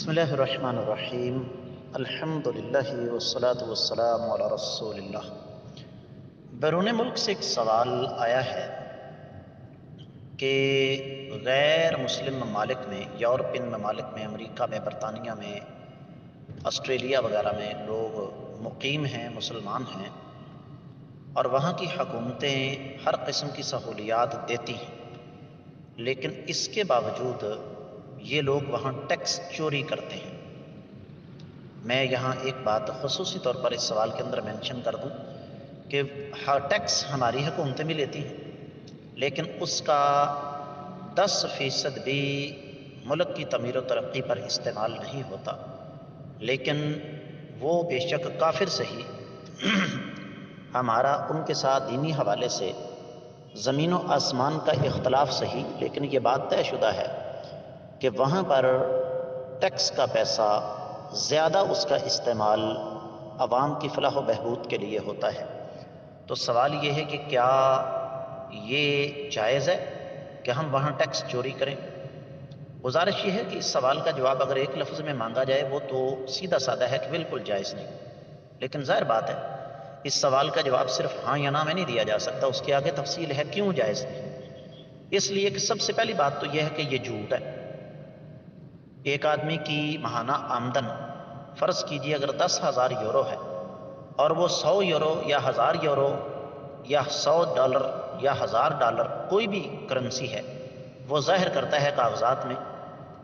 بسم اللہ الرحمن الرحیم الحمد للہ والصلاة والسلام علی رسول اللہ۔ بیرون ملک سے ایک سوال آیا ہے کہ غیر مسلم ممالک میں، یورپین ممالک میں، امریکہ میں، برطانیہ میں، آسٹریلیا وغیرہ میں لوگ مقیم ہیں، مسلمان ہیں، اور وہاں کی حکومتیں ہر قسم کی سہولیات دیتی ہیں، لیکن اس کے باوجود یہ لوگ وہاں ٹیکس چوری کرتے ہیں۔ میں یہاں ایک بات خصوصی طور پر اس سوال کے اندر مینشن کر دوں کہ ٹیکس ہماری حکومتیں بھی لیتی ہیں، لیکن اس کا 10% بھی ملک کی تعمیر و ترقی پر استعمال نہیں ہوتا، لیکن وہ بے شک کافر صحیح ہمارا ان کے ساتھ دینی حوالے سے زمین و آسمان کا اختلاف صحیح، لیکن یہ بات طے شدہ ہے کہ وہاں پر ٹیکس کا پیسہ زیادہ اس کا استعمال عوام کی فلاح و بہبود کے لیے ہوتا ہے۔ تو سوال یہ ہے کہ کیا یہ جائز ہے کہ ہم وہاں ٹیکس چوری کریں؟ گزارش یہ ہے کہ اس سوال کا جواب اگر ایک لفظ میں مانگا جائے وہ تو سیدھا سادہ ہے کہ بالکل جائز نہیں، لیکن ظاہر بات ہے اس سوال کا جواب صرف ہاں یا نہ میں نہیں دیا جا سکتا، اس کے آگے تفصیل ہے کیوں جائز نہیں۔ اس لیے کہ سب سے پہلی بات تو یہ ہے کہ یہ جھوٹ ہے۔ ایک آدمی کی ماہانہ آمدن فرض کیجئے اگر 10,000 یورو ہے اور وہ 100 یورو یا 1000 یورو یا $100 یا $1000 کوئی بھی کرنسی ہے وہ ظاہر کرتا ہے کاغذات میں،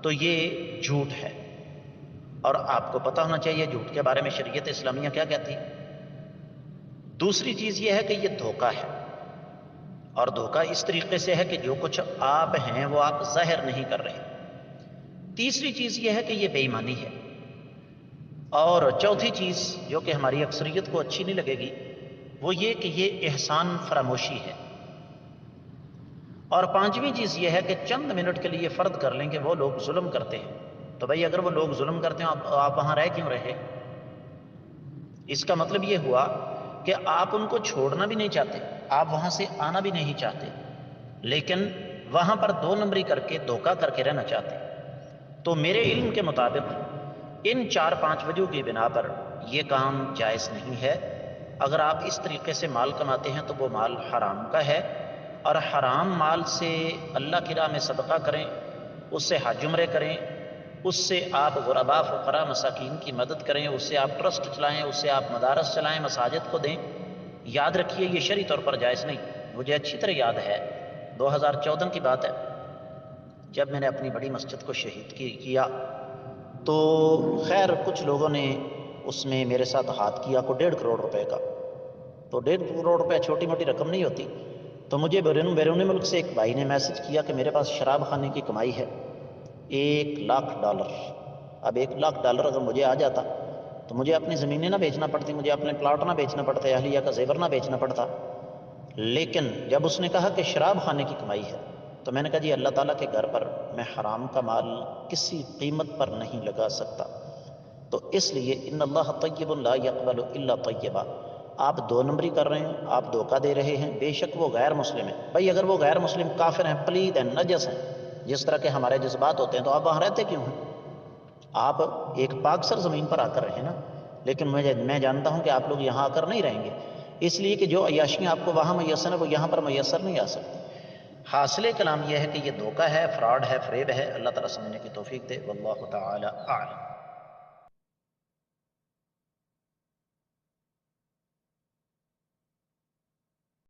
تو یہ جھوٹ ہے۔ اور آپ کو پتہ ہونا چاہیے جھوٹ کے بارے میں شریعت اسلامیہ کیا کہتی ہے۔ دوسری چیز یہ ہے کہ یہ دھوکہ ہے، اور دھوکہ اس طریقے سے ہے کہ جو کچھ آپ ہیں وہ آپ ظاہر نہیں کر رہے۔ تیسری چیز یہ ہے کہ یہ بے ایمانی ہے، اور چوتھی چیز جو کہ ہماری اکثریت کو اچھی نہیں لگے گی وہ یہ کہ یہ احسان فراموشی ہے، اور پانچویں چیز یہ ہے کہ چند منٹ کے لیے فرض کر لیں کہ وہ لوگ ظلم کرتے ہیں، تو بھائی اگر وہ لوگ ظلم کرتے ہیں آپ وہاں رہ کیوں رہے؟ اس کا مطلب یہ ہوا کہ آپ ان کو چھوڑنا بھی نہیں چاہتے، آپ وہاں سے آنا بھی نہیں چاہتے، لیکن وہاں پر 2 نمبری کر کے دھوکہ کر کے رہنا چاہتے۔ تو میرے علم کے مطابق ان 4-5 وجہ کی بنا پر یہ کام جائز نہیں ہے۔ اگر آپ اس طریقے سے مال کماتے ہیں تو وہ مال حرام کا ہے، اور حرام مال سے اللہ کی راہ میں صدقہ کریں، اس سے حج عمرے کریں، اس سے آپ غرباء فقراء مساکین کی مدد کریں، اس سے آپ ٹرسٹ چلائیں، اس سے آپ مدارس چلائیں، مساجد کو دیں۔ یاد رکھیے یہ شرعی طور پر جائز نہیں۔ مجھے اچھی طرح یاد ہے 2014 کی بات ہے، جب میں نے اپنی بڑی مسجد کو شہید کیا تو خیر کچھ لوگوں نے اس میں میرے ساتھ ہاتھ کیا کو 1.5 کروڑ روپے کا، تو 1.5 کروڑ روپے چھوٹی موٹی رقم نہیں ہوتی۔ تو مجھے بیرون ملک سے ایک بھائی نے میسج کیا کہ میرے پاس شراب خانے کی کمائی ہے $1,00,000۔ اب $1,00,000 اگر مجھے آ جاتا تو مجھے اپنی زمینیں نہ بیچنا پڑتی، مجھے اپنے پلاٹ نہ بیچنا پڑتا، اہلیہ کا زیور نہ بیچنا پڑتا، لیکن جب اس نے کہا کہ شراب خانے کی کمائی ہے تو میں نے کہا جی اللہ تعالیٰ کے گھر پر میں حرام کا مال کسی قیمت پر نہیں لگا سکتا، تو اس لیے ان اللہ طیب لا یقبل الا طیبا۔ آپ 2 نمبری کر رہے ہیں، آپ دھوکہ دے رہے ہیں، بے شک وہ غیر مسلم ہیں۔ بھائی اگر وہ غیر مسلم کافر ہیں، پلید ہیں، نجس ہیں، جس طرح کے ہمارے جذبات ہوتے ہیں، تو آپ وہاں رہتے کیوں ہیں؟ آپ ایک پاک سر زمین پر آ کر رہے نا، لیکن میں جانتا ہوں کہ آپ لوگ یہاں آ کر نہیں رہیں گے، اس لیے کہ جو عیاشیاں آپ کو وہاں میسر ہیں وہ یہاں پر میسر نہیں آ سکتی۔ حاصل کلام یہ ہے کہ یہ دھوکہ ہے، فراڈ ہے، فریب ہے۔ اللہ تعالیٰ سمجھنے کی توفیق دے، واللہ تعالی اعلم۔